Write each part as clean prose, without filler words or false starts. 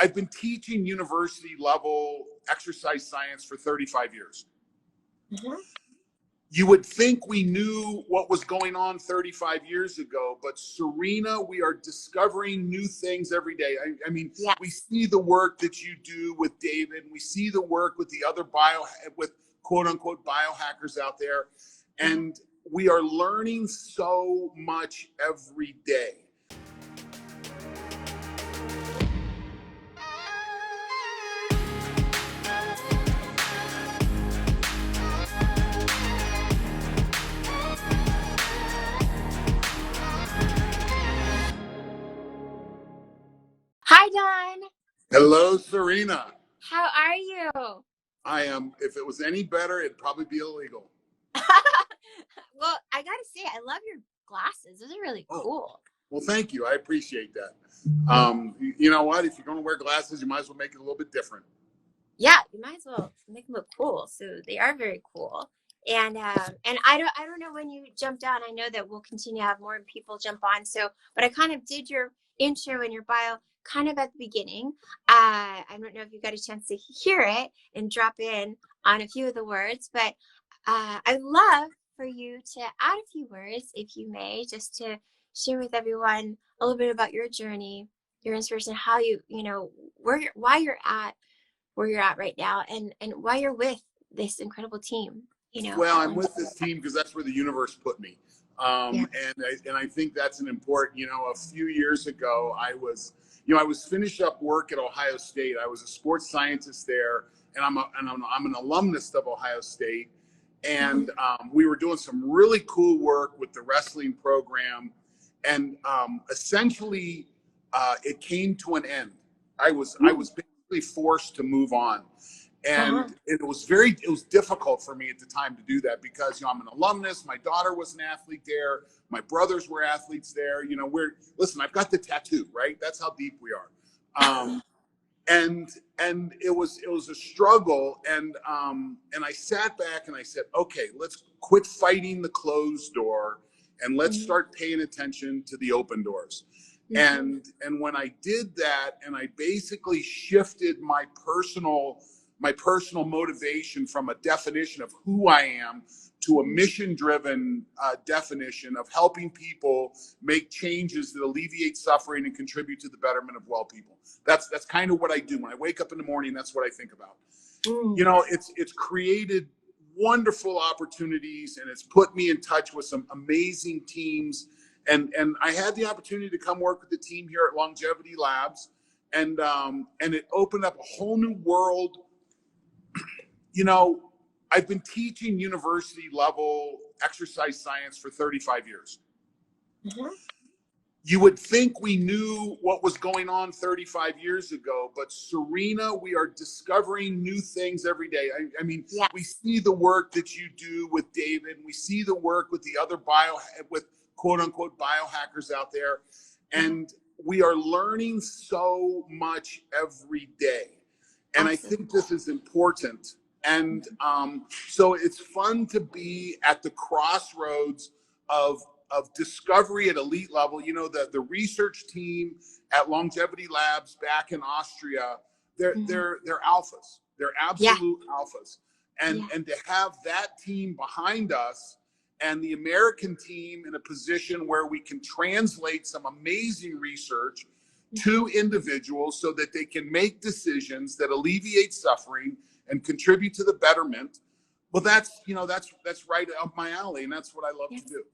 I've been teaching university level exercise science for 35 years. Mm-hmm. You would think we knew what was going on 35 years ago, but Serena, we are discovering new things every day. I mean, Yes. We see the work that you do with David, and we see the work with the other with quote unquote biohackers out there. And we are learning so much every day. Hi, Don. Hello, Serena. How are you? I am, if it was any better, it'd probably be illegal. Well, I gotta say, I love your glasses. Those are really cool. Well, thank you. I appreciate that. You know what? If you're going to wear glasses, you might as well make it a little bit different. Yeah, you might as well make them look cool. So they are very cool. And I don't know when you jumped on. I know that we'll continue to have more people jump on. So, but I kind of did your intro and your bio kind of at the beginning. I don't know if you got a chance to hear it and drop in on a few of the words, but I'd love for you to add a few words, if you may, just to share with everyone a little bit about your journey, your inspiration, how why you're at where you're at right now, and why you're with this incredible team. Well, I'm with this team because that's where the universe put me. And I think that's an important, a few years ago, I was finished up work at Ohio State. I was a sports scientist there, and I'm an alumnus of Ohio State. And we were doing some really cool work with the wrestling program. And essentially, it came to an end. I was basically forced to move on. And it was difficult for me at the time to do that because, I'm an alumnus. My daughter was an athlete there. My brothers were athletes there. Listen, I've got the tattoo, right? That's how deep we are. And it was a struggle. And I sat back and I said, okay, let's quit fighting the closed door and let's start paying attention to the open doors. And when I did that, and I basically shifted my personal motivation from a definition of who I am to a mission-driven definition of helping people make changes that alleviate suffering and contribute to the betterment of well people. That's kind of what I do. When I wake up in the morning, that's what I think about. It's created wonderful opportunities, and it's put me in touch with some amazing teams. And I had the opportunity to come work with the team here at Longevity Labs, and it opened up a whole new world. I've been teaching university level exercise science for 35 years. You would think we knew what was going on 35 years ago, but Serena, we are discovering new things every day. We see the work that you do with David, and we see the work with the other with quote unquote biohackers out there. And we are learning so much every day. And I think this is important. And so it's fun to be at the crossroads of discovery at elite level. The research team at Longevity Labs back in Austria, they're alphas. They're absolute alphas. And to have that team behind us and the American team in a position where we can translate some amazing research to individuals so that they can make decisions that alleviate suffering and contribute to the betterment. Well, that's right up my alley, and that's what I love to do.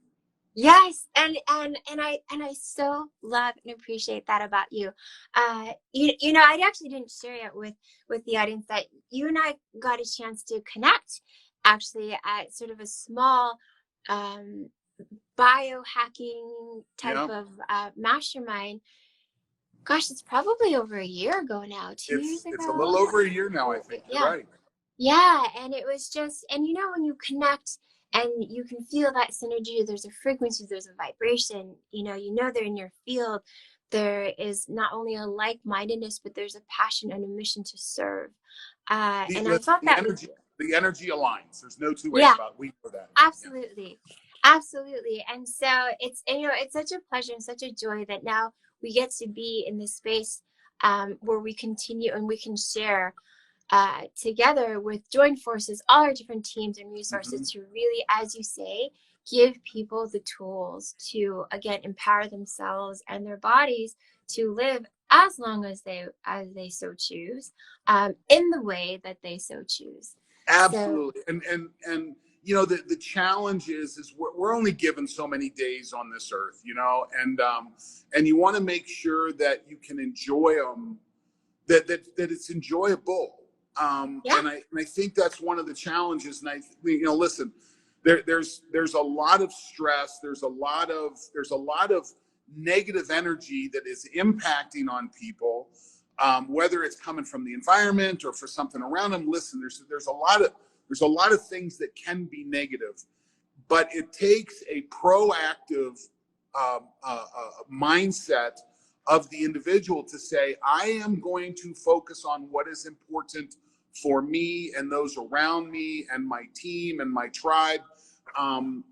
Yes, and I so love and appreciate that about you. I actually didn't share it with the audience that you and I got a chance to connect actually at sort of a small biohacking type of mastermind. Gosh, it's probably over a year ago now. 2 years ago. It's a little over a year now, I think. You're right. Yeah, and it was just, and when you connect and you can feel that synergy, there's a frequency, there's a vibration, they're in your field. There is not only a like-mindedness, but there's a passion and a mission to serve. I thought the energy aligns. There's no two ways about it. We know that. Absolutely. Absolutely. And so it's such a pleasure and such a joy that now we get to be in this space where we continue and we can share together with joint forces, all our different teams and resources to really, as you say, give people the tools to, again, empower themselves and their bodies to live as long as they so choose, in the way that they so choose. Absolutely. So, and you know, the challenge is we're only given so many days on this earth, you know, and you want to make sure that you can enjoy them, that it's enjoyable. Yeah. And I think that's one of the challenges. And you know, listen, there's a lot of stress. There's a lot of negative energy that is impacting on people, whether it's coming from the environment or for something around them. Listen, there's a lot of things that can be negative, but it takes a proactive mindset of the individual to say, I am going to focus on what is important for me and those around me and my team and my tribe, and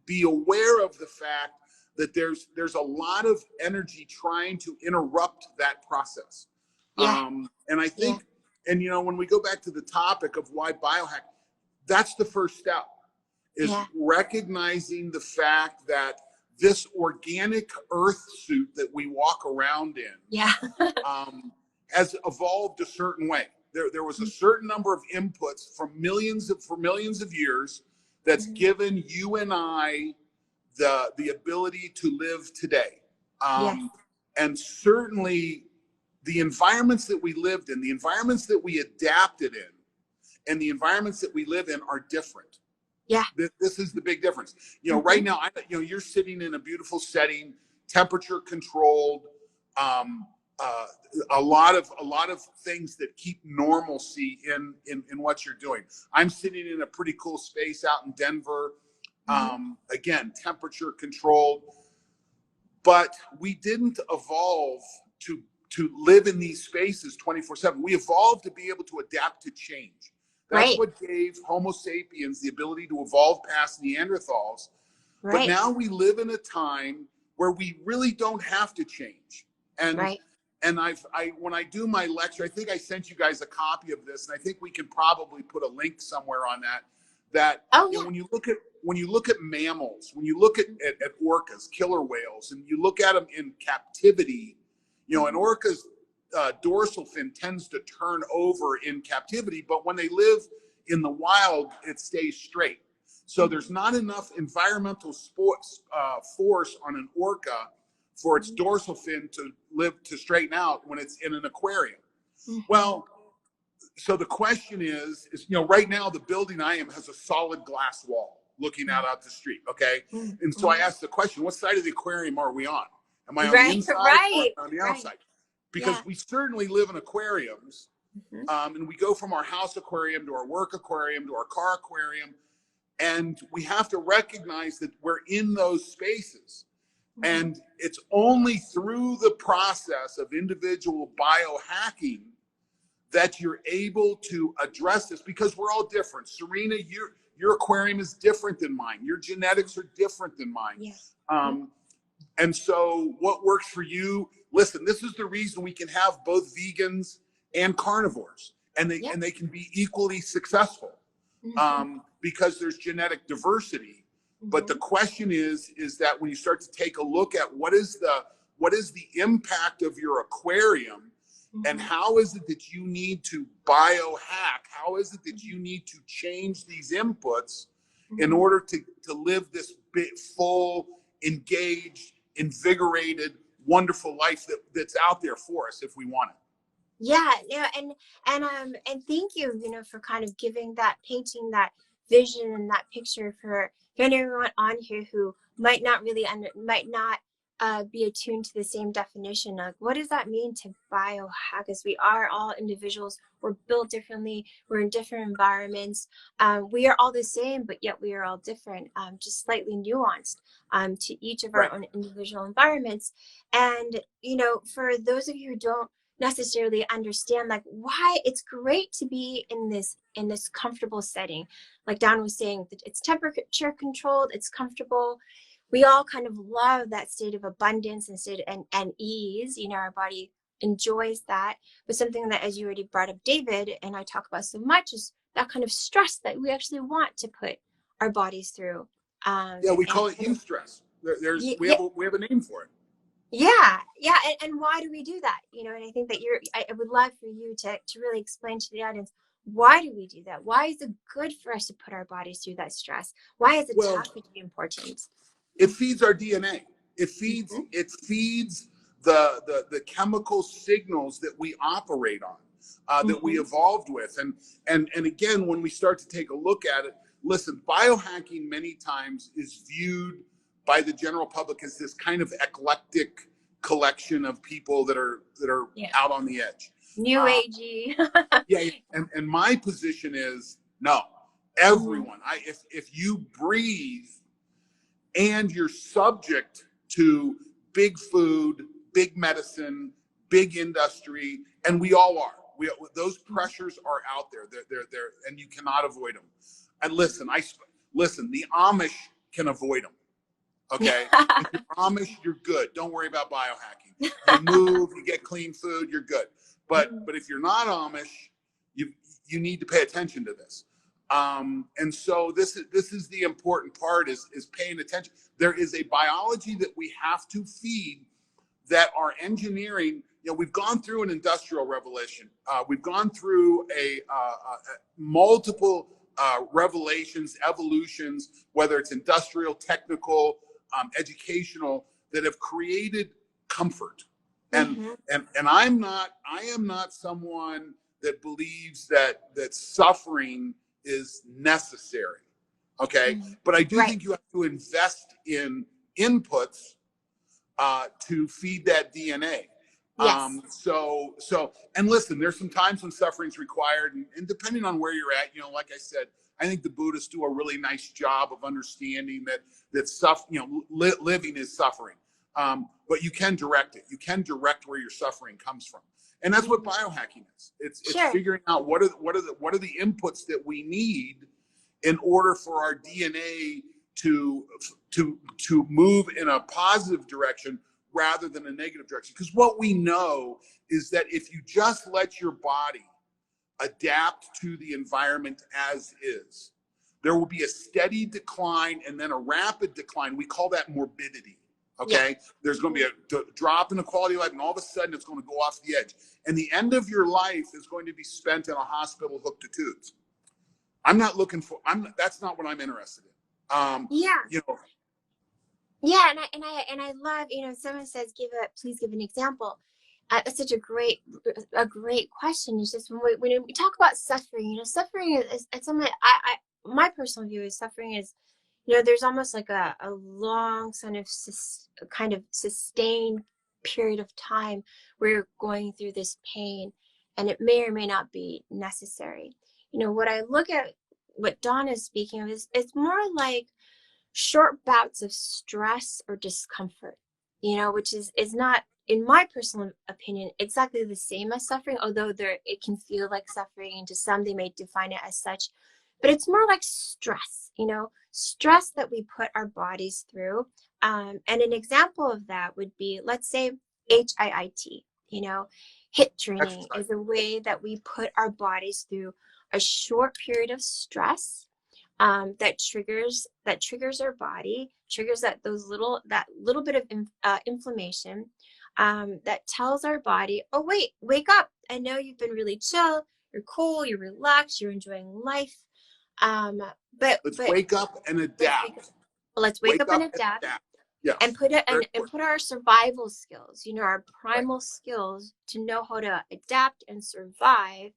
be aware of the fact that there's a lot of energy trying to interrupt that process. Yeah. And I think, and you know, when we go back to the topic of why biohack, that's the first step, is recognizing the fact that this organic earth suit that we walk around in has evolved a certain way. There was a certain number of inputs for millions of years that's given you and I the ability to live today. And certainly the environments that we lived in, the environments that we adapted in, and the environments that we live in are different. Yeah. This is the big difference. You know, right now, you know, you're sitting in a beautiful setting, temperature controlled, a lot of things that keep normalcy in what you're doing. I'm sitting in a pretty cool space out in Denver. Again, temperature controlled, but we didn't evolve to live in these spaces 24/7. We evolved to be able to adapt to change. That's what gave Homo sapiens the ability to evolve past Neanderthals. But now we live in a time where we really don't have to change. And when I do my lecture, I think I sent you guys a copy of this, and I think we can probably put a link somewhere on that. You know, when you look at mammals, when you look at orcas, killer whales, and you look at them in captivity, you know, an orca's dorsal fin tends to turn over in captivity, but when they live in the wild, it stays straight. So there's not enough environmental force on an orca for its dorsal fin to straighten out when it's in an aquarium. Well, so the question is, you know, right now the building I am has a solid glass wall looking out the street. Okay. And so I asked the question, what side of the aquarium are we on? Am I on the inside or on the outside? Because we certainly live in aquariums, and we go from our house aquarium to our work aquarium to our car aquarium, and we have to recognize that we're in those spaces. And it's only through the process of individual biohacking that you're able to address this, because we're all different. Serena, your aquarium is different than mine. Your genetics are different than mine. And so what works for you, listen, this is the reason we can have both vegans and carnivores, and they can be equally successful, because there's genetic diversity. But the question is that when you start to take a look at what is the impact of your aquarium, and how is it that you need to biohack, how is it that you need to change these inputs in order to live this full, engaged, invigorated, wonderful life that's out there for us if we want it. And thank you, you know, for kind of giving that, painting that vision and that picture for everyone on here who might not be attuned to the same definition of what does that mean to biohack. As we are all individuals, we're built differently, we're in different environments, we are all the same, but yet we are all different, just slightly nuanced to each of our own individual environments. And you know, for those of you who don't necessarily understand like why it's great to be in this comfortable setting, like Don was saying, that it's temperature controlled, it's comfortable, we all kind of love that state of abundance and state and ease. You know, our body enjoys that. But something that, as you already brought up, David, and I talk about so much, is that kind of stress that we actually want to put our bodies through. Yeah, we And call it eustress. There's yeah, we have a name for it. yeah. And why do we do that? You know, and I think that I would love for you to really explain to the audience, why do we do that? Why is it good for us to put our bodies through that stress? Why is Well, autophagy important? it feeds our DNA. Mm-hmm. It feeds the chemical signals that we operate on, that we Mm-hmm. evolved with. And again, when we start to take a look at it, listen, biohacking many times is viewed by the general public as this kind of eclectic collection of people that are Yeah. out on the edge. New agey. Yeah. And my position is no, Mm-hmm. everyone. If you breathe and you're subject to big food, big medicine, big industry, and we all are. Those pressures are out there. They're there, and you cannot avoid them. And listen, the Amish can avoid them. Okay, if you're Amish, you're good. Don't worry about biohacking. You move, you get clean food, you're good. But if you're not Amish, you need to pay attention to this. And so this is the important part is paying attention. There is a biology that we have to feed that our engineering, you know, we've gone through an industrial revolution. We've gone through a multiple revelations, evolutions, whether it's industrial, technical, educational, that have created comfort. And Mm-hmm. and I am not someone that believes that suffering is necessary. Okay. Mm-hmm. But I do Right. think you have to invest in inputs to feed that DNA. Yes. And listen, there's some times when suffering is required, and depending on where you're at, you know, like I said, I think the Buddhists do a really nice job of understanding that living is suffering. But you can direct it. You can direct where your suffering comes from, and that's what biohacking is. It's Sure. figuring out what are the inputs that we need in order for our DNA to move in a positive direction rather than a negative direction. Because what we know is that if you just let your body adapt to the environment as is, there will be a steady decline and then a rapid decline. We call that morbidity. Okay. Yeah. There's going to be a drop in the quality of life, and all of a sudden it's going to go off the edge. And the end of your life is going to be spent in a hospital hooked to tubes. That's not what I'm interested in. Yeah. You know, Yeah, and I love, you know, someone says, please give an example. It's such a great question. It's just when we talk about suffering, you know, suffering is something my personal view is suffering is, you know, there's almost like a long kind of sustained period of time where you're going through this pain, and it may or may not be necessary. You know, what I look at, what Dawn is speaking of is it's more like short bouts of stress or discomfort, you know, which is not, in my personal opinion, exactly the same as suffering, although it can feel like suffering, and to some they may define it as such, but it's more like stress, you know, stress that we put our bodies through. And an example of that would be, let's say, HIIT, you know, HIIT training exercise. is a way that we put our bodies through a short period of stress, that triggers our body, triggers that little bit of inflammation, that tells our body, oh wait, wake up! I know you've been really chill, you're cool, you're relaxed, you're enjoying life, but Let's wake up and adapt. Let's wake up and adapt. Yes. And put our survival skills, you know, our primal skills to know how to adapt and survive,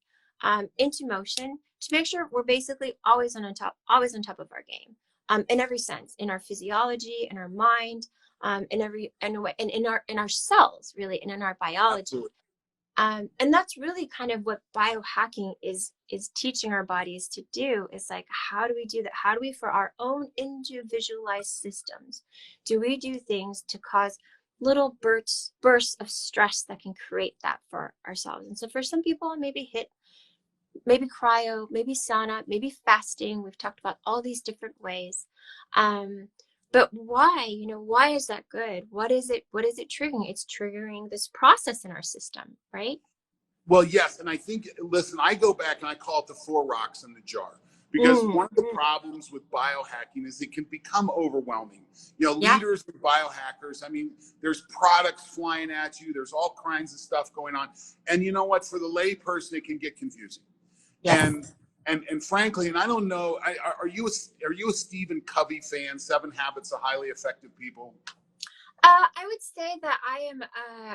into motion, to make sure we're basically always on top of our game, in every sense, in our physiology, in our mind, in our cells, really, and in our biology. Absolutely. And that's really kind of what biohacking is teaching our bodies to do, is like, how do we do that? How do we, for our own individualized systems, do we do things to cause little bursts of stress that can create that for ourselves? And so for some people, maybe HIIT, maybe cryo, maybe sauna, maybe fasting. We've talked about all these different ways. But why? You know, why is that good? What is it? What is it triggering? It's triggering this process in our system, right? Well, yes, and I think, listen, I go back and I call it the four rocks in the jar, because Mm, one of the problems with biohacking is it can become overwhelming. You know, yeah. leaders and biohackers, I mean, there's products flying at you, there's all kinds of stuff going on, and you know what? For the lay person, it can get confusing. Yes. And and frankly, and I don't know, are you a Stephen Covey fan? Seven Habits of Highly Effective People. I would say that I am.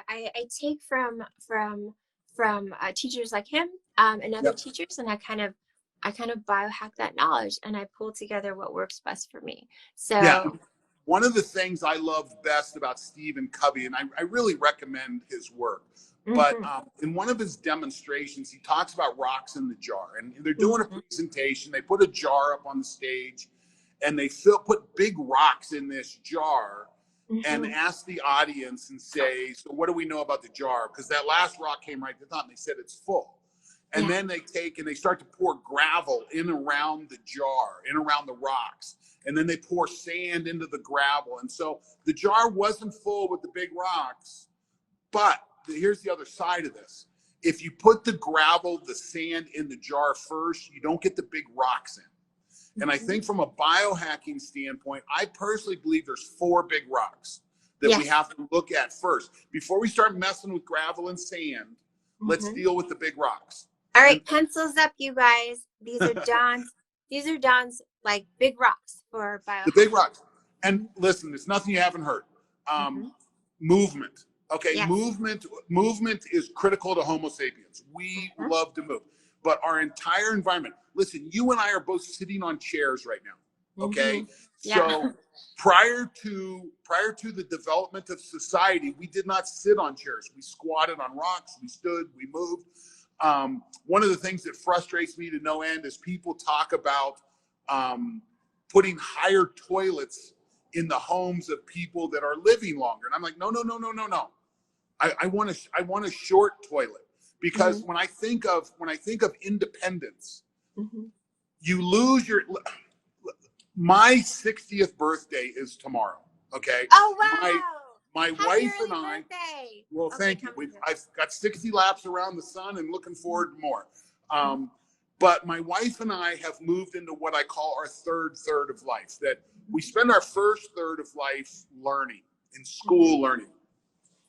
I take from teachers like him, and other Yep. teachers, and I kind of biohack that knowledge, and I pull together what works best for me. Yeah. So. One of the things I love best about Stephen Covey, and I really recommend his work, but Hmm. in one of his demonstrations, he talks about rocks in the jar. And they're doing a Hmm. presentation. They put a jar up on the stage, and they put big rocks in this jar and Hmm. ask the audience and say, so what do we know about the jar? Because that last rock came right to the top, and they said it's full. And Yeah. then they take and they start to pour gravel in around the jar, in around the rocks. And then they pour sand into the gravel. And so the jar wasn't full with the big rocks. But here's the other side of this. If you put the gravel, the sand in the jar first, you don't get the big rocks in. And I think from a biohacking standpoint, I personally believe there's four big rocks that we Yes. have to look at first. Before we start messing with gravel and sand, let's deal with the big rocks. All And right, pencils up, you guys. These are Don's. These are Don's like big rocks for the big biohacking. rocks. And listen, there's nothing you haven't heard. Hmm. Movement. Okay, Yes. movement is critical to Homo sapiens. We Hmm. love to move. But our entire environment, listen, you and I are both sitting on chairs right now. Okay? Hmm. Yeah. So prior to the development of society, we did not sit on chairs. We squatted on rocks, we stood, we moved. One of the things that frustrates me to no end is people talk about putting higher toilets in the homes of people that are living longer. And I'm like, no, no, no, no, no, no. I want a short toilet, because Hmm. when I think of independence, Hmm. you lose your. My 60th birthday is tomorrow. Okay, Oh my wow! my Happy wife and early I. birthday. Well, Okay, thank you. come with I've got 60 laps around the sun and looking forward to more. it. But my wife and I have moved into what I call our third of life. That we spend our first third of life learning, in school learning.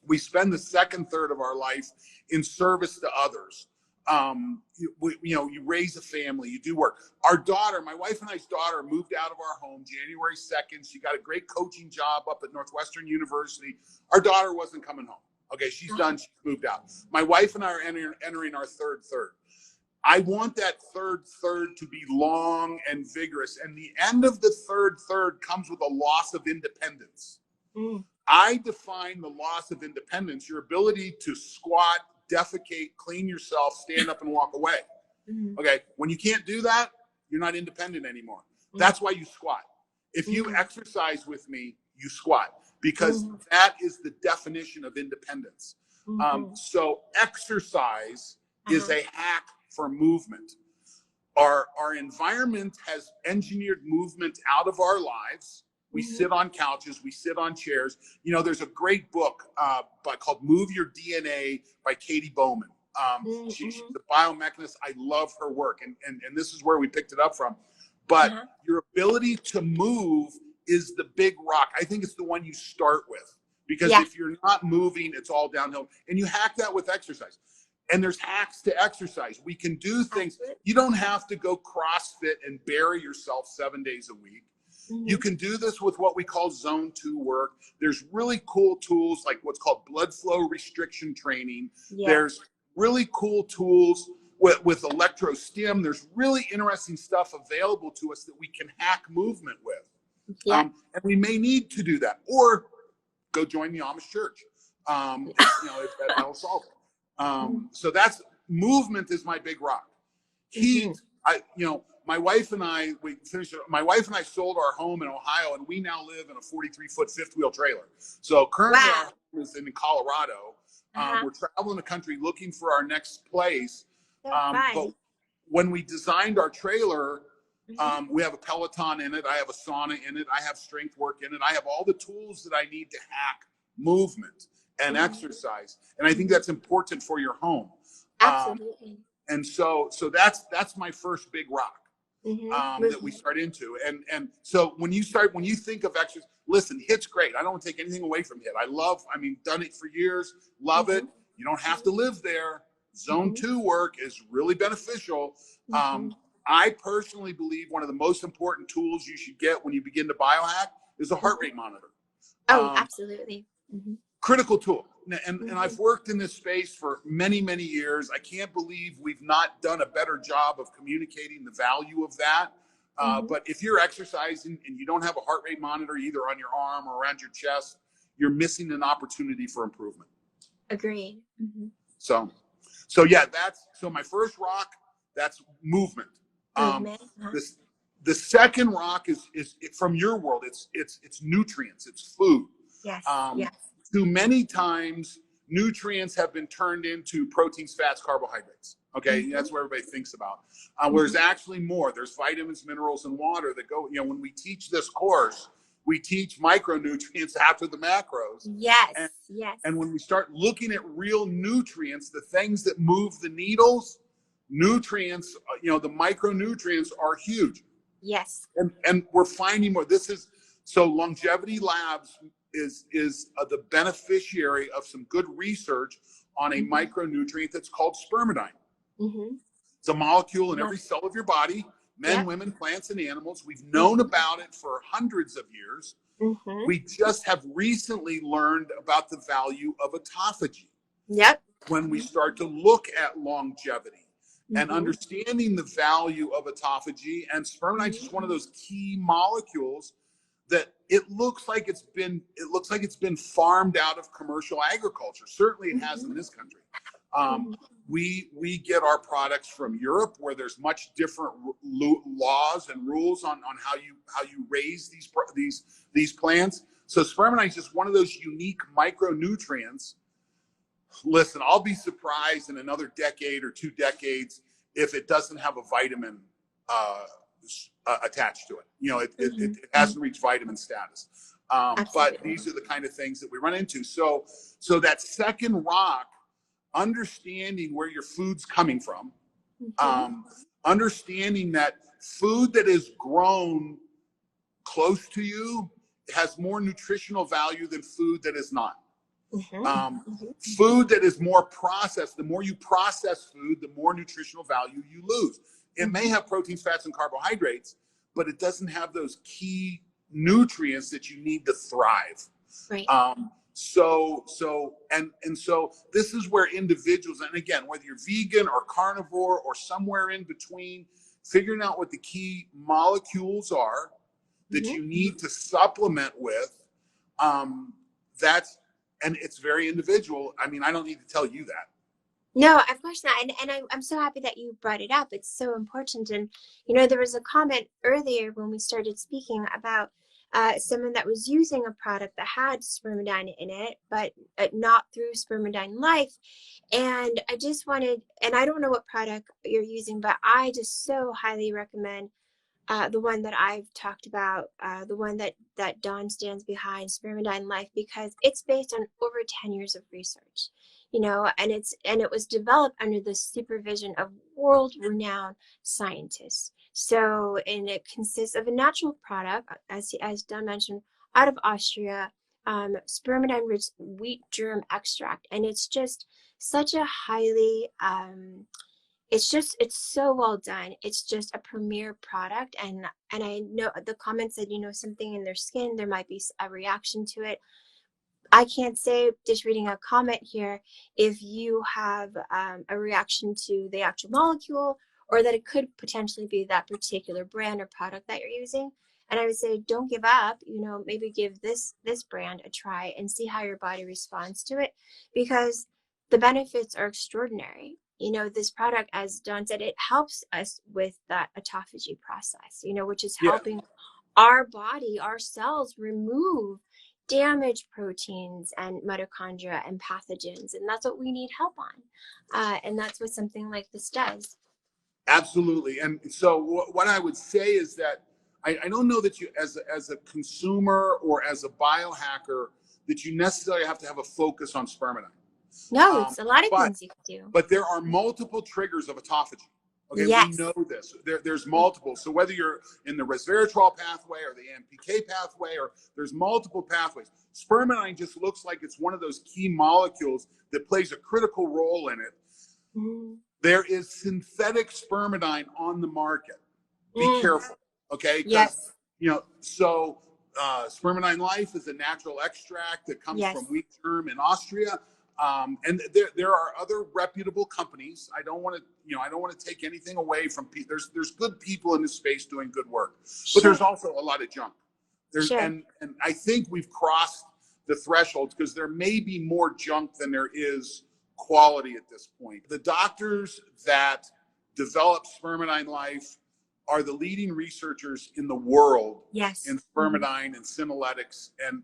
We spend the second third of our life in service to others. You raise a family, you do work. Our daughter, my wife and I's daughter, moved out of our home January 2nd. She got a great coaching job up at Northwestern University. Our daughter wasn't coming home. Okay, she's done. She's moved out. My wife and I are entering our third. I want that third to be long and vigorous. And the end of the third comes with a loss of independence. Mm. I define the loss of independence, your ability to squat, defecate, clean yourself, stand up and walk away. Mm. Okay. When you can't do that, you're not independent anymore. That's why you squat. If you exercise with me, you squat, because that is the definition of independence. So exercise is a hack for movement. Our environment has engineered movement out of our lives. We sit on couches, we sit on chairs. You know, there's a great book called Move Your DNA by Katie Bowman. She's a biomechanist. I love her work, and this is where we picked it up from. But your ability to move is the big rock. I think it's the one you start with, because if you're not moving, it's all downhill. And you hack that with exercise. And there's hacks to exercise. We can do things. You don't have to go CrossFit and bury yourself 7 days a week. You can do this with what we call zone 2 work. There's really cool tools like what's called blood flow restriction training. There's really cool tools with electrostim. There's really interesting stuff available to us that we can hack movement with. And we may need to do that, or go join the Amish church. That'll solve it. So that's movement is my big rock. Heat, my wife and I sold our home in Ohio, and we now live in a 43-foot fifth wheel trailer. So currently our home is in Colorado. We're traveling the country looking for our next place. But when we designed our trailer, We have a Peloton in it. I have a sauna in it. I have strength work in it. I have all the tools that I need to hack movement and exercise. And I think that's important for your home. Absolutely. And so that's my first big rock that we start into. And so when you think of exercise, listen, HIIT's great. I don't want to take anything away from HIIT. Done it for years, love it. You don't have to live there. Zone 2 work is really beneficial. I personally believe one of the most important tools you should get when you begin to biohack is a heart rate monitor. Oh, absolutely. Critical tool. And I've worked in this space for many, many years. I can't believe we've not done a better job of communicating the value of that. But if you're exercising and you don't have a heart rate monitor either on your arm or around your chest, you're missing an opportunity for improvement. Agreed. So yeah, so my first rock, that's movement. The second rock is from your world. It's nutrients. It's food. Yes. Too many times, nutrients have been turned into proteins, fats, carbohydrates. Okay, that's what everybody thinks about. Whereas actually more. There's vitamins, minerals, and water that go. When we teach this course, we teach micronutrients after the macros. Yes. And when we start looking at real nutrients, the things that move the needles, nutrients, the micronutrients are huge. Yes. And we're finding more. So Longevity Labs is the beneficiary of some good research on a micronutrient that's called spermidine. It's a molecule in every cell of your body, men, women, plants, and animals. We've known about it for hundreds of years. We just have recently learned about the value of autophagy. When we start to look at longevity and understanding the value of autophagy, and spermidine is just one of those key molecules that it looks like it's been farmed out of commercial agriculture. Certainly it has in this country. We get our products from Europe, where there's much different laws and rules on how you raise these plants. So spermidine is just one of those unique micronutrients. Listen, I'll be surprised in another decade or 2 decades if it doesn't have a vitamin attached to it. It hasn't reached vitamin status. But these are the kind of things that we run into. So that second rock, understanding where your food's coming from, understanding that food that is grown close to you has more nutritional value than food that is not. Food that is more processed, the more you process food, the more nutritional value you lose. It may have proteins, fats, and carbohydrates, but it doesn't have those key nutrients that you need to thrive. Right. So this is where individuals, and again, whether you're vegan or carnivore or somewhere in between, figuring out what the key molecules are that you need to supplement with, and it's very individual. I don't need to tell you that. No, of course not. And I'm so happy that you brought it up. It's so important. And, there was a comment earlier when we started speaking about someone that was using a product that had spermidine in it, but not through Spermidine Life. And I just wanted, and I don't know what product you're using, but I just so highly recommend the one that I've talked about, the one that Dawn stands behind, Spermidine Life, because it's based on over 10 years of research, and it was developed under the supervision of world-renowned scientists. So, and it consists of a natural product, as Dawn mentioned, out of Austria, spermidine-rich wheat germ extract, and it's just such a highly it's so well done. It's just a premier product. And I know the comment said, something in their skin, there might be a reaction to it. I can't say, just reading a comment here, if you have a reaction to the actual molecule, or that it could potentially be that particular brand or product that you're using. And I would say, don't give up, maybe give this brand a try and see how your body responds to it, because the benefits are extraordinary. This product, as Dawn said, it helps us with that autophagy process, which is helping our body, our cells remove damaged proteins and mitochondria and pathogens. And that's what we need help on. And that's what something like this does. Absolutely. And so what I would say is that I don't know that you, as a consumer or as a biohacker, that you necessarily have to have a focus on spermidine. No, it's a lot of But things you can do. but there are multiple triggers of autophagy. Okay, we Yes. know this. There's multiple. So whether you're in the resveratrol pathway or the AMPK pathway, or there's multiple pathways, spermidine just looks like it's one of those key molecules that plays a critical role in it. Mm. There is synthetic spermidine on the market. Be careful, okay? Because, Yes. so spermidine life is a natural extract that comes from wheat germ in Austria. And there are other reputable companies. I don't want to take anything away from people. There's good people in this space doing good work, but there's also a lot of junk. And I think we've crossed the thresholds, because there may be more junk than there is quality at this point. The doctors that develop spermidine life are the leading researchers in the world in spermidine and senolytics, and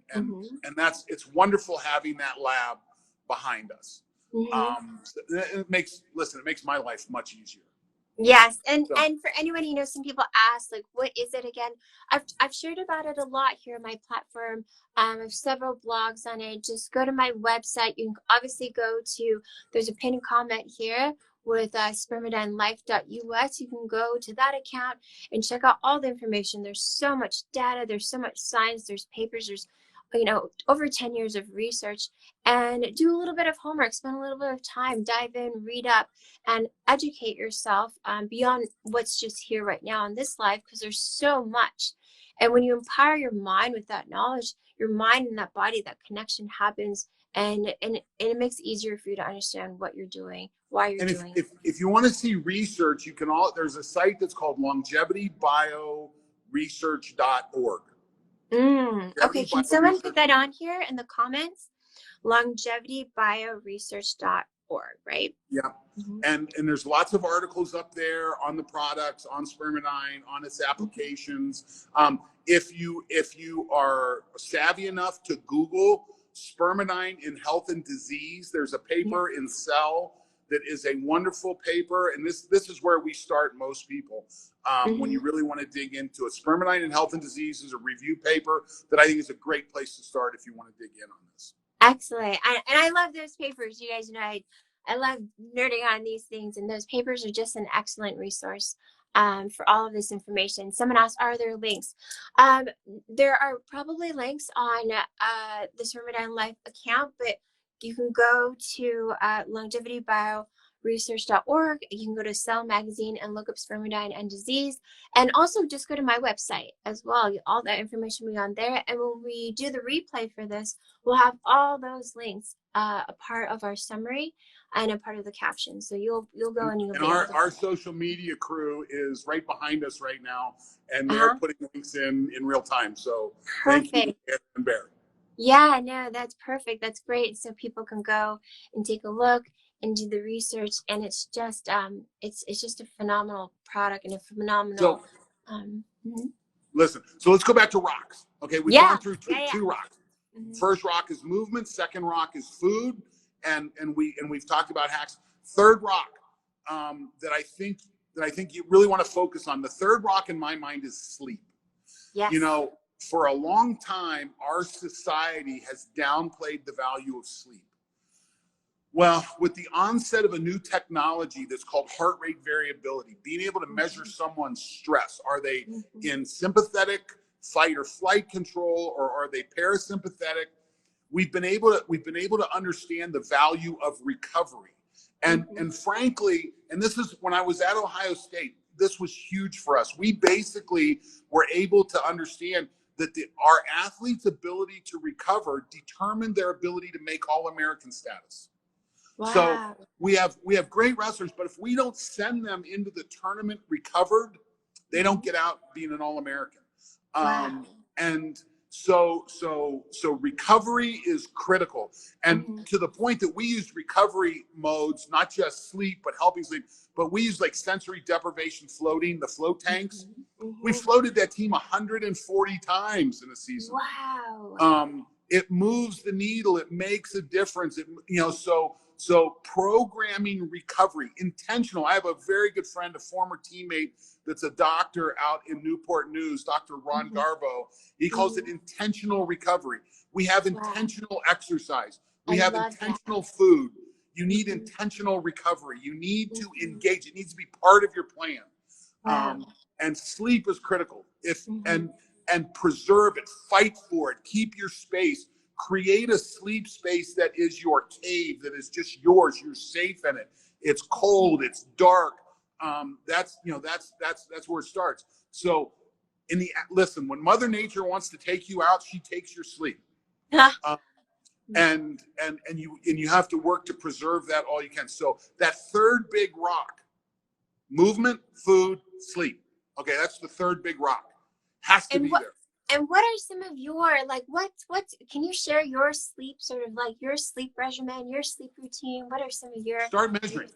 it's wonderful having that lab behind us. It makes my life much easier. Yes, and for anyone, some people ask, like, what is it again? I've shared about it a lot here on my platform. I have several blogs on it. Just go to my website. You can obviously go to, there's a pinned comment here with spermidinelife.us. You can go to that account and check out all the information. There's so much data. There's so much science. There's papers. There's over 10 years of research, and do a little bit of homework, spend a little bit of time, dive in, read up, and educate yourself beyond what's just here right now in this life, because there's so much. And when you empower your mind with that knowledge, your mind and that body, that connection happens, and it makes it easier for you to understand what you're doing, why you're doing it. If you want to see research, there's a site that's called longevitybioresearch.org. Okay, can someone put that on here in the comments? Longevitybioresearch.org, right? Yeah. And there's lots of articles up there on the products, on spermidine, on its applications. If you are savvy enough to Google spermidine in health and disease, there's a paper in Cell that is a wonderful paper, and this is where we start most people when you really want to dig into it. Spermidine in Health and Disease is a review paper that I think is a great place to start if you want to dig in on this. Excellent. And I love those papers. You guys know I love nerding on these things, and those papers are just an excellent resource for all of this information. Someone asked, are there links? There are probably links on the Spermidine Life account, but you can go to longevitybioresearch.org. You can go to Cell Magazine and look up spermidine and disease, and also just go to my website as well. All that information will be on there. And when we do the replay for this, we'll have all those links a part of our summary and a part of the caption. So you'll go and you'll. And our social media crew is right behind us right now, and they're putting links in real time. So perfect. Thank you, Aaron and Barry. Yeah, no, that's perfect. That's great. So people can go and take a look and do the research, and it's just it's just a phenomenal product and a phenomenal. Listen, so let's go back to rocks. Okay, we've gone through two rocks. First rock is movement. Second rock is food, and we've talked about hacks. Third rock that I think you really want to focus on. The third rock in my mind is sleep. Yes. For a long time, our society has downplayed the value of sleep. Well, with the onset of a new technology that's called heart rate variability, being able to measure someone's stress, are they in sympathetic fight or flight control, or are they parasympathetic? We've been able to understand the value of recovery. And frankly, and this is when I was at Ohio State, this was huge for us. We basically were able to understand that our athletes' ability to recover determined their ability to make All-American status. Wow. So we have great wrestlers, but if we don't send them into the tournament recovered, they don't get out being an All-American. And so recovery is critical. And to the point that we use recovery modes, not just sleep, but helping sleep, but we use like sensory deprivation floating, the float tanks. We floated that team 140 times in a season. Wow. It moves the needle. It makes a difference. So so programming recovery, intentional. I have a very good friend, a former teammate that's a doctor out in Newport News, Dr. Ron Garbo. He calls it intentional recovery. We have intentional exercise. We have intentional food. You need intentional recovery. You need to engage. It needs to be part of your plan. And sleep is critical. And preserve it, fight for it, keep your space, create a sleep space that is your cave, that is just yours. You're safe in it. It's cold, it's dark. That's where it starts. So listen, when Mother Nature wants to take you out, she takes your sleep. And you have to work to preserve that all you can. So that third big rock, movement, food, sleep. Okay, that's the third big rock. Has to be there. And what are some of your, like, what can you share your sleep, sort of like your sleep regimen, your sleep routine? What are some of your... Start measuring.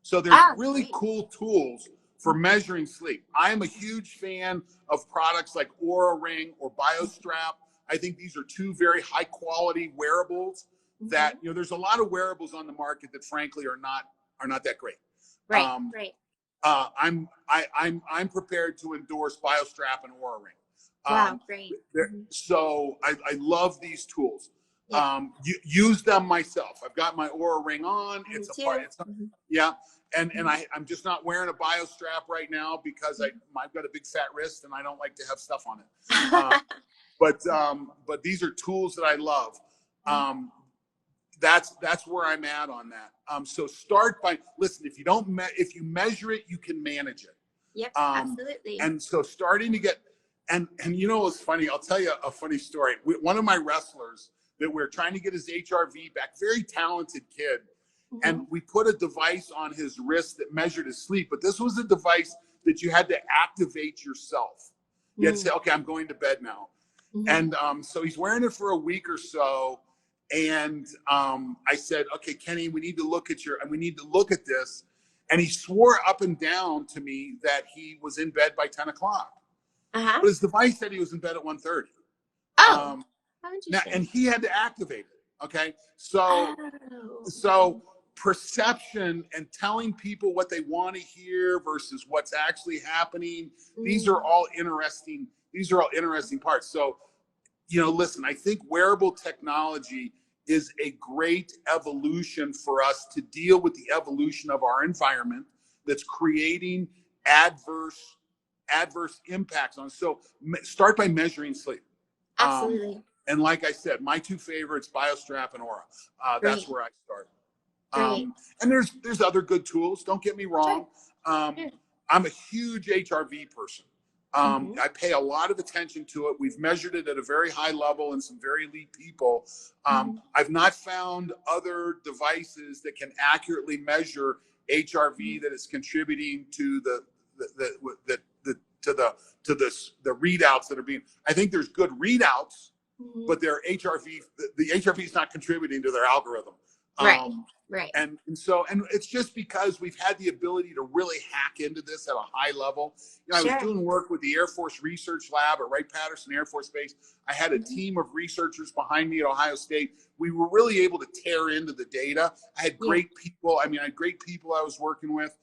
So there's really cool tools for measuring sleep. I am a huge fan of products like Oura Ring or BioStrap. I think these are two very high quality wearables that, there's a lot of wearables on the market that frankly are not that great. Right. I'm prepared to endorse BioStrap and Oura Ring. Wow, great. So I love these tools. Use them myself. I've got my Oura Ring on. I'm just not wearing a BioStrap right now because I've got a big fat wrist and I don't like to have stuff on it. But these are tools that I love. That's where I'm at on that. So start by, listen, if you measure it, you can manage it. Yep, absolutely. And so starting to get, and you know what's funny? I'll tell you a funny story. One of my wrestlers that we're trying to get his HRV back, very talented kid, and we put a device on his wrist that measured his sleep, but this was a device that you had to activate yourself. You had to say, okay, I'm going to bed now. And so he's wearing it for a week or so. And I said, okay, Kenny, we need to look at this. And he swore up and down to me that he was in bed by 10 o'clock. But his device said he was in bed at 1:30. How and he had to activate it. Okay. So perception and telling people what they want to hear versus what's actually happening. These are all interesting parts. So, listen, I think wearable technology is a great evolution for us to deal with the evolution of our environment that's creating adverse impacts on us. So start by measuring sleep. Absolutely. And like I said, my two favorites, BioStrap and Oura. That's where I start. And there's other good tools. Don't get me wrong. I'm a huge HRV person. I pay a lot of attention to it. We've measured it at a very high level in some very elite people. I've not found other devices that can accurately measure HRV that is contributing to the readouts that are being. I think there's good readouts, but their HRV, the HRV is not contributing to their algorithm. Right. And it's just because we've had the ability to really hack into this at a high level. I was doing work with the Air Force Research Lab at Wright-Patterson Air Force Base. I had a team of researchers behind me at Ohio State. We were really able to tear into the data. I had great people. I had great people I was working with.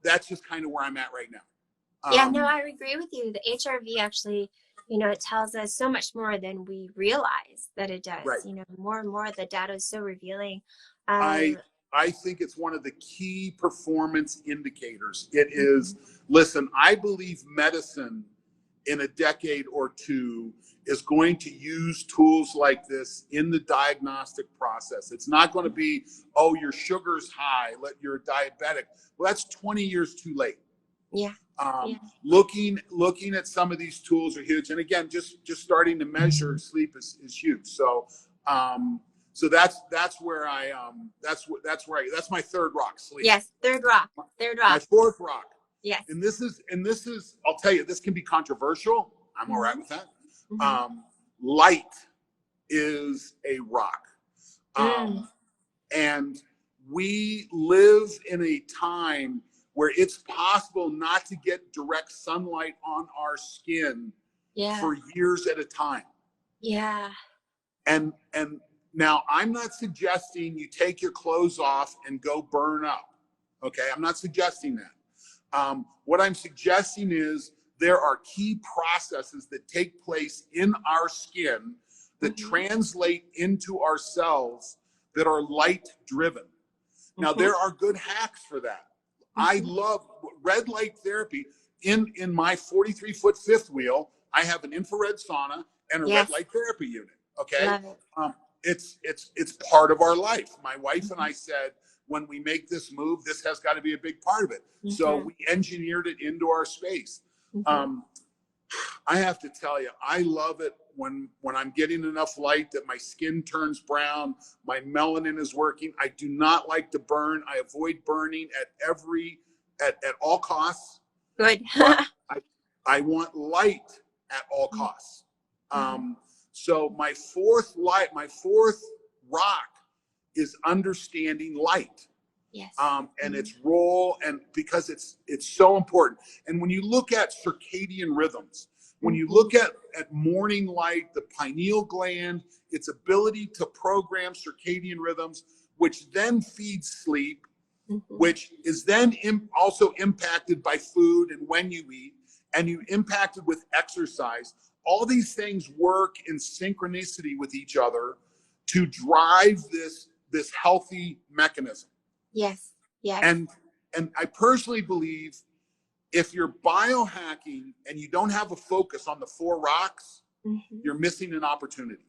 That's just kind of where I'm at right now. I agree with you. The HRV actually, it tells us so much more than we realize that it does. More and more the data is so revealing. I think it's one of the key performance indicators. It is, listen, I believe medicine in a decade or two is going to use tools like this in the diagnostic process. It's not going to be, oh, your sugar's high, you're diabetic. Well, that's 20 years too late. Looking at some of these tools are huge. And again, just starting to measure sleep is huge. So that's where that's my third rock, sleep. Yes, third rock. My fourth rock. Yes. And this is I'll tell you, this can be controversial. I'm all right with that. Light is a rock. And we live in a time where it's possible not to get direct sunlight on our skin for years at a time. Yeah. And Now, I'm not suggesting you take your clothes off and go burn up. Okay, I'm not suggesting that. What I'm suggesting is there are key processes that take place in our skin that translate into our cells that are light driven. Now, there are good hacks for that. I love red light therapy. In my 43-foot fifth wheel, I have an infrared sauna and a red light therapy unit. Okay. Love it. It's part of our life. My wife and I said, when we make this move, this has got to be a big part of it. So we engineered it into our space. I have to tell you, I love it when I'm getting enough light that my skin turns brown, my melanin is working. I do not like to burn. I avoid burning at all costs. Good. I want light at all costs. So my fourth rock is understanding light. Yes. And its role, and because it's so important. And when you look at circadian rhythms, when you look at morning light, the pineal gland, its ability to program circadian rhythms, which then feeds sleep, which is then also impacted by food and when you eat, and you impacted with exercise. All these things work in synchronicity with each other to drive this healthy mechanism. Yes. Yes. And I personally believe if you're biohacking and you don't have a focus on the four rocks, you're missing an opportunity.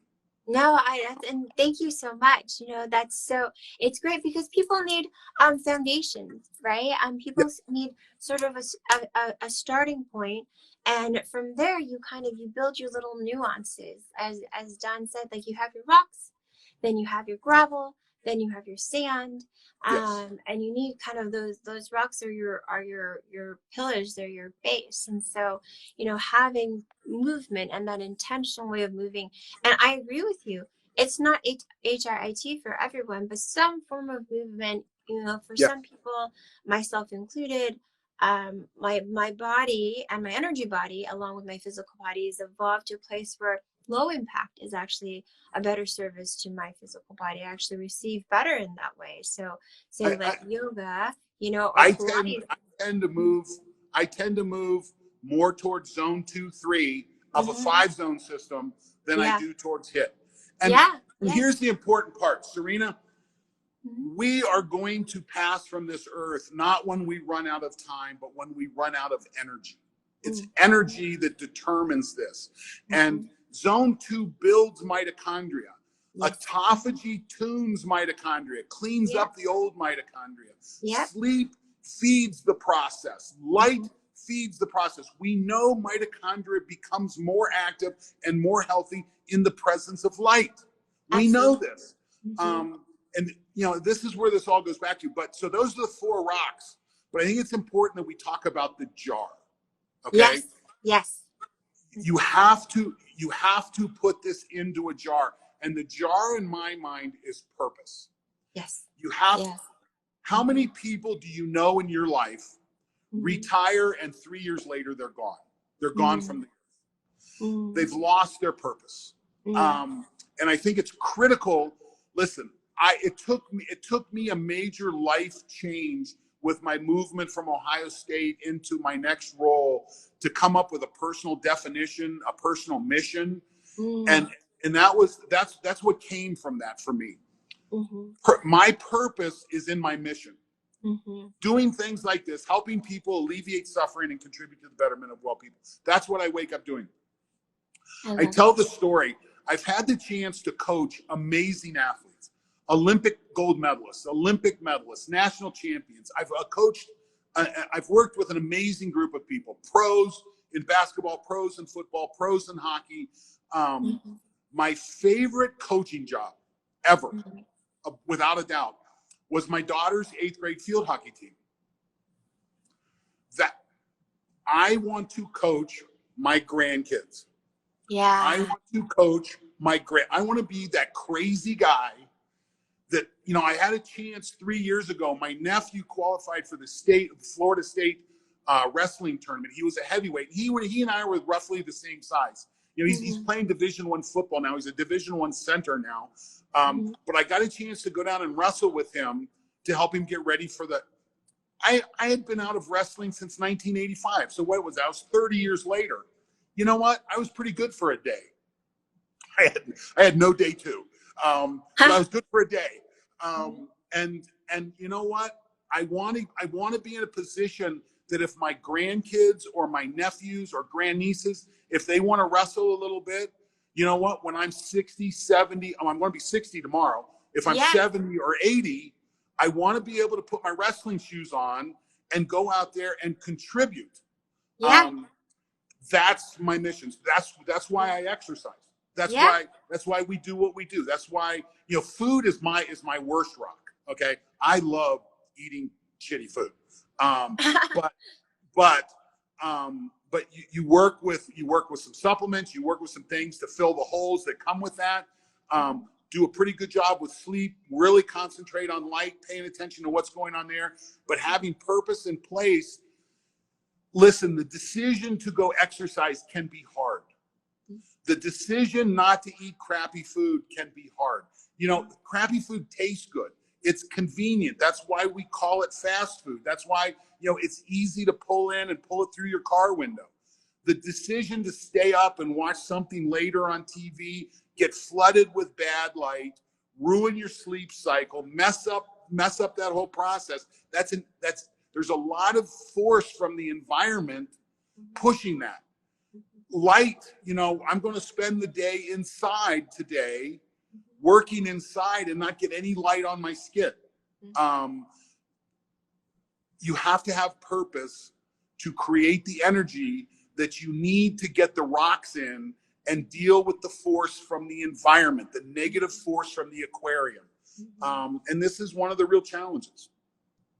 No, and thank you so much. It's great because people need foundations, right? People need sort of a starting point, and from there you build your little nuances. As Don said, like you have your rocks, then you have your gravel, then you have your sand, and you need kind of those rocks are your pillars, they're your base. And so, having movement and that intentional way of moving. And I agree with you. It's not HIIT for everyone, but some form of movement, for some people, myself included, my body and my energy body, along with my physical body, is evolved to a place where low impact is actually a better service to my physical body. I actually receive better in that way. So yoga, or I Pilates. tend to move more towards zone 2-3 of a 5-zone system than I do towards HIIT. And here's the important part, Serena. We are going to pass from this earth, not when we run out of time, but when we run out of energy. It's energy that determines this. And zone 2 builds mitochondria. Autophagy tunes mitochondria, cleans up the old mitochondria. Sleep feeds the process. Light feeds the process. We know mitochondria becomes more active and more healthy in the presence of light. We know this. And this is where this all goes back to. But so those are the four rocks. But I think it's important that we talk about the jar. Okay? Yes. You have to put this into a jar. And the jar in my mind is purpose. Yes. You have how many people do you know in your life retire and 3 years later they're gone? They're gone from the earth. They've lost their purpose. And I think it's critical. Listen, it took me a major life change with my movement from Ohio State into my next role to come up with a personal definition, a personal mission. And that's what came from that for me. My purpose is in my mission. Doing things like this, helping people alleviate suffering and contribute to the betterment of well people. That's what I wake up doing. I tell the story. I've had the chance to coach amazing athletes, Olympic gold medalists, Olympic medalists, national champions. I've worked with an amazing group of people, pros in basketball, pros in football, pros in hockey. My favorite coaching job ever, without a doubt, was my daughter's 8th grade field hockey team. That I want to coach my grandkids. I want to coach I want to be that crazy guy that, I had a chance 3 years ago. My nephew qualified for the Florida State wrestling tournament. He was a heavyweight. He and I were roughly the same size. He's playing Division I football now. He's a Division I center now. But I got a chance to go down and wrestle with him to help him get ready for the. I had been out of wrestling since 1985. So what was that? I was 30 years later. You know what? I was pretty good for a day. I had no day two, but I was good for a day. And you know what? I want to be in a position that if my grandkids or my nephews or grandnieces, if they want to wrestle a little bit, you know what? When I'm 60, 70, I'm going to be 60 tomorrow. If I'm 70 or 80, I want to be able to put my wrestling shoes on and go out there and contribute. That's my mission. That's why I exercise. That's why we do what we do. That's why, food is my worst rock. Okay. I love eating shitty food. But you work with some supplements, you work with some things to fill the holes that come with that. Do a pretty good job with sleep, really concentrate on light, paying attention to what's going on there, but having purpose in place. Listen, the decision to go exercise can be hard. The decision not to eat crappy food can be hard. Crappy food tastes good. It's convenient. That's why we call it fast food. That's why, it's easy to pull in and pull it through your car window. The decision to stay up and watch something later on TV, get flooded with bad light, ruin your sleep cycle, mess up that whole process. There's a lot of force from the environment pushing that. Light, I'm going to spend the day inside today, working inside and not get any light on my skin. You have to have purpose to create the energy that you need to get the rocks in and deal with the force from the environment, the negative force from the aquarium. And this is one of the real challenges.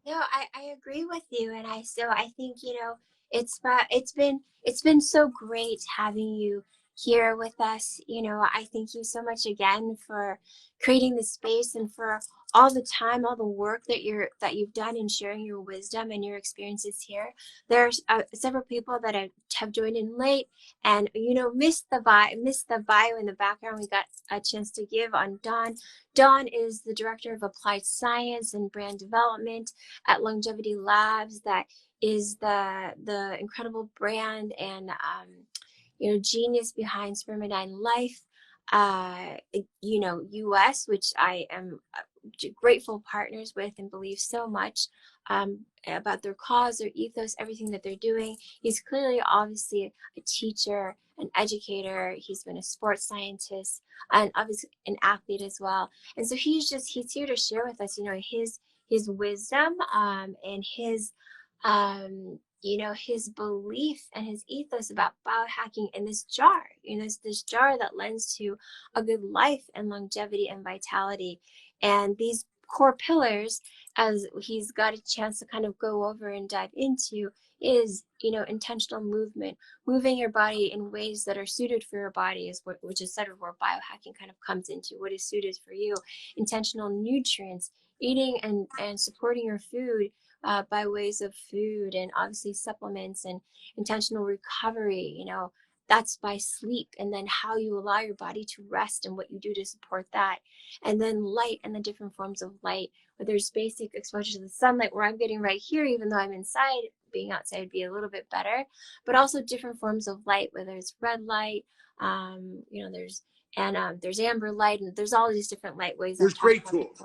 No, I agree with you. And I think, it's been so great having you here with us. I thank you so much again for creating the space and for all the time, all the work that you've done in sharing your wisdom and your experiences here. There's several people that have joined in late and missed the bio in the background. We got a chance to give on Dawn. Dawn is the director of applied science and brand development at Longevity Labs. That is the incredible brand and genius behind Spermidine Life, US, which I am grateful partners with and believe so much about their cause, their ethos, everything that they're doing. He's clearly, obviously, a teacher, an educator. He's been a sports scientist and obviously an athlete as well. And so he's here to share with us, his wisdom and his his belief and his ethos about biohacking in this jar, this jar that lends to a good life and longevity and vitality. And these core pillars, as he's got a chance to kind of go over and dive into, is, intentional movement, moving your body in ways that are suited for your body, which is sort of where biohacking kind of comes into what is suited for you. Intentional nutrients, eating and supporting your food by ways of food and obviously supplements, and intentional recovery, that's by sleep, and then how you allow your body to rest and what you do to support that. And then light and the different forms of light, whether there's basic exposure to the sunlight, where I'm getting right here, even though I'm inside. Being outside would be a little bit better, but also different forms of light, whether it's red light, there's amber light, and there's all these different light ways. There's great tools.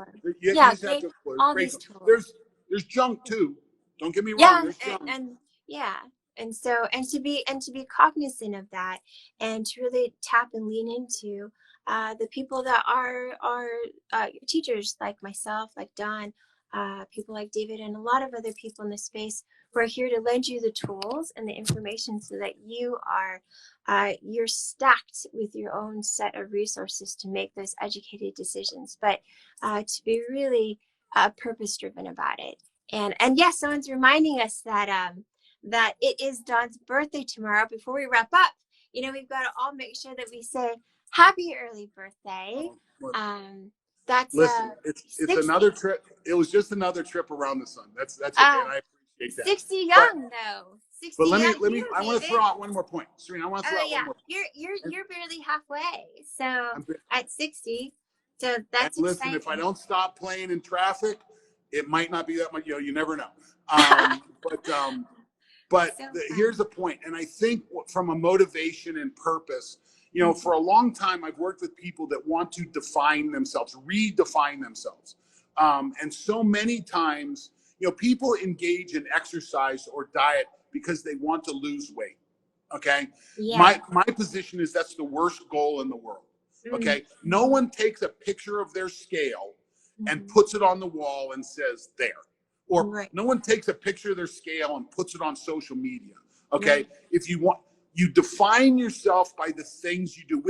All these tools. There's junk too. Don't get me wrong. There's junk. And to be cognizant of that, and to really tap and lean into the people that are teachers like myself, like Dawn, people like David, and a lot of other people in this space who are here to lend you the tools and the information so that you're stacked with your own set of resources to make those educated decisions, but to be really purpose driven about it. And yes, someone's reminding us that it is Dawn's birthday tomorrow. Before we wrap up, we've got to all make sure that we say happy early birthday. Listen, it's another trip. It was just another trip around the sun. That's okay. I appreciate that. 60 young though. 60 but let young. me. I want to throw out one more point, Serena. I want to throw out one more point. You're barely halfway. So at 60. So And that's listen, if I exciting. don't stop playing in traffic, it might not be that much. You never know. But So here's fun. the point. And I think from a motivation and purpose, Mm-hmm. for a long time, I've worked with people that want to define themselves, redefine themselves. And so many times, people engage in exercise or diet because they want to lose weight. Okay. Yeah. My position is that's the worst goal in the world. Okay. Mm-hmm. No one takes a picture of their scale and Mm-hmm. puts it on the wall and says, there. Or Right. no one takes a picture of their scale and puts it on social media. Okay. Right. If you define yourself by the things you do.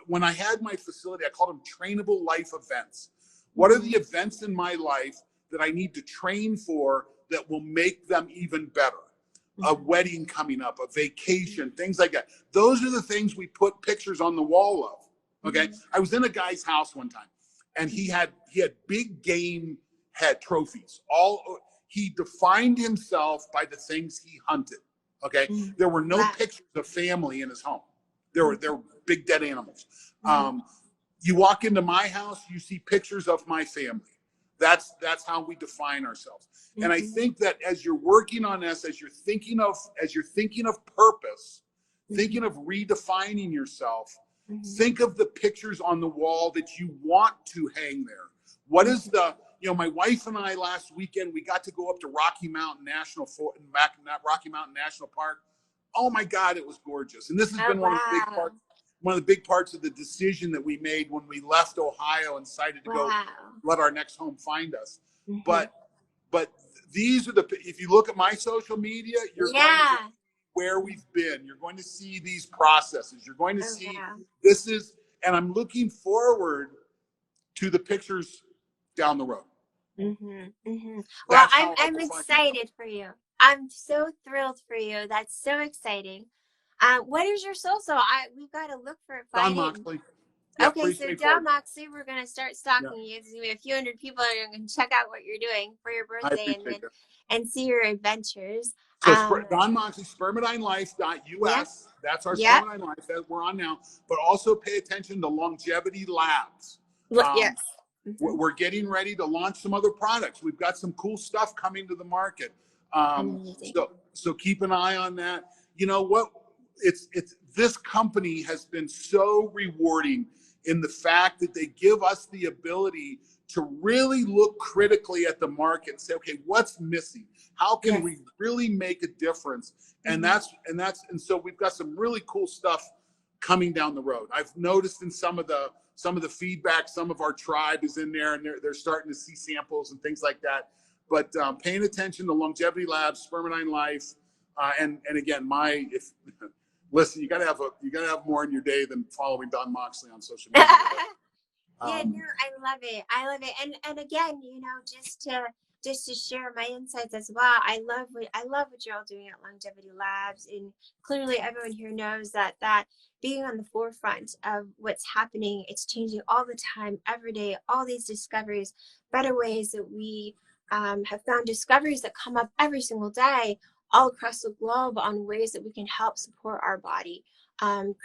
When I had my facility, I called them trainable life events. What are the events in my life that I need to train for that will make them even better? A wedding coming up, a vacation, things like that. Those are the things we put pictures on the wall of. Okay. I was in a guy's house one time and he had big game head trophies. He defined himself by the things he hunted. Okay. There were no Wow. pictures of family in his home. There were big dead animals. Mm-hmm. You walk into my house, you see pictures of my family. That's how we define ourselves. Mm-hmm. And I think that as you're working on this, as you're thinking of purpose, thinking of redefining yourself, think of the pictures on the wall that you want to hang there. What is my wife and I last weekend, we got to go up to Rocky Mountain National Park. Oh my God, it was gorgeous. And this has been one of the big parts of the decision that we made when we left Ohio and decided to go let our next home find us. But these are if you look at my social media, you're going to see where we've been. You're going to see these processes. You're going to see and I'm looking forward to the pictures down the road. Well, I'm excited for you. I'm so thrilled for you. That's so exciting. What is your social? We've got to look for it. Don Moxley. Yeah, Okay, so Don Moxley, we're gonna start stalking you. There's gonna be a few hundred people that are gonna check out what you're doing for your birthday and see your adventures. So Don Moxley, spermidineLife.us. That's our Spermidine Life that we're on now. But also pay attention to Longevity Labs. Yes. We're getting ready to launch some other products. We've got some cool stuff coming to the market. So keep an eye on that. You know what? It's this company has been so rewarding in the fact that they give us the ability to really look critically at the market and say, okay, what's missing? How can we really make a difference? And so we've got some really cool stuff coming down the road. I've noticed in some of the feedback, some of our tribe is in there and they're starting to see samples and things like that. But paying attention to Longevity Labs, Spermidine Life, and again, listen, you gotta have more in your day than following Don Moxley on social media. I love it. And again, just to share my insights as well. I love what you're all doing at Longevity Labs, and clearly everyone here knows that being on the forefront of what's happening, it's changing all the time, every day. All these discoveries, better ways that we have found discoveries that come up every single day all across the globe on ways that we can help support our body,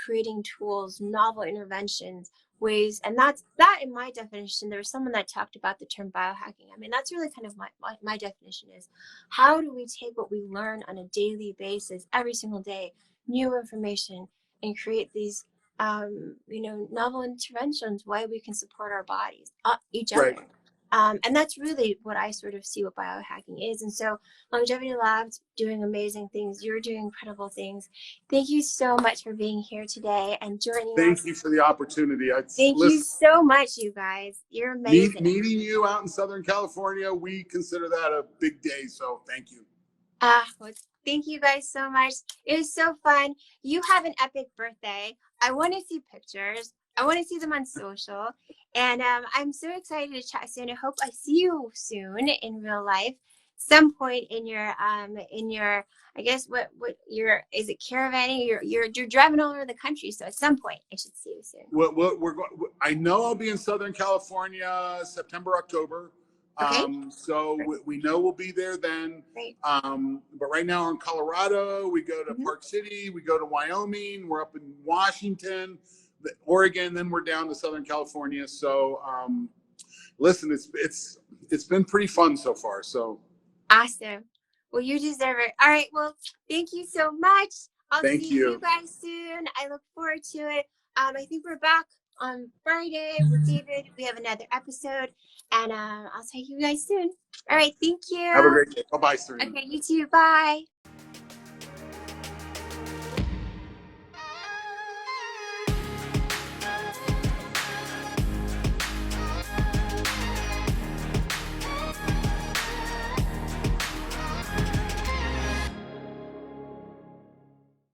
creating tools, novel interventions, ways. And that in my definition, there was someone that talked about the term biohacking. I mean, that's really kind of my definition is, how do we take what we learn on a daily basis, every single day, new information, and create these novel interventions, way we can support our bodies, each other. And that's really what I sort of see what biohacking is. And so Longevity Labs doing amazing things. You're doing incredible things. Thank you so much for being here today and joining us. Thank you for the opportunity. Thank you so much, you guys. You're amazing. Meeting you out in Southern California, we consider that a big day. So thank you. Well, thank you guys so much. It was so fun. You have an epic birthday. I want to see pictures. I want to see them on social. And I'm so excited to chat soon. I hope I see you soon in real life. Some point in your I guess what is it caravanning? You're driving all over the country, so at some point I should see you soon. I know I'll be in Southern California September, October. So we know we'll be there then. Great. But right now we're in Colorado. We go to Park City. We go to Wyoming. We're up in Washington. Oregon, then we're down to Southern California. So listen, it's been pretty fun so far. So awesome. Well, you deserve it. All right. Well, thank you so much. I'll thank see you you. guys soon. I look forward to it. I think we're back on Friday with David. We have another episode, and I'll see you guys soon. All right. Thank Have a you. great day. Bye-bye, Serena. Okay. You too. Bye.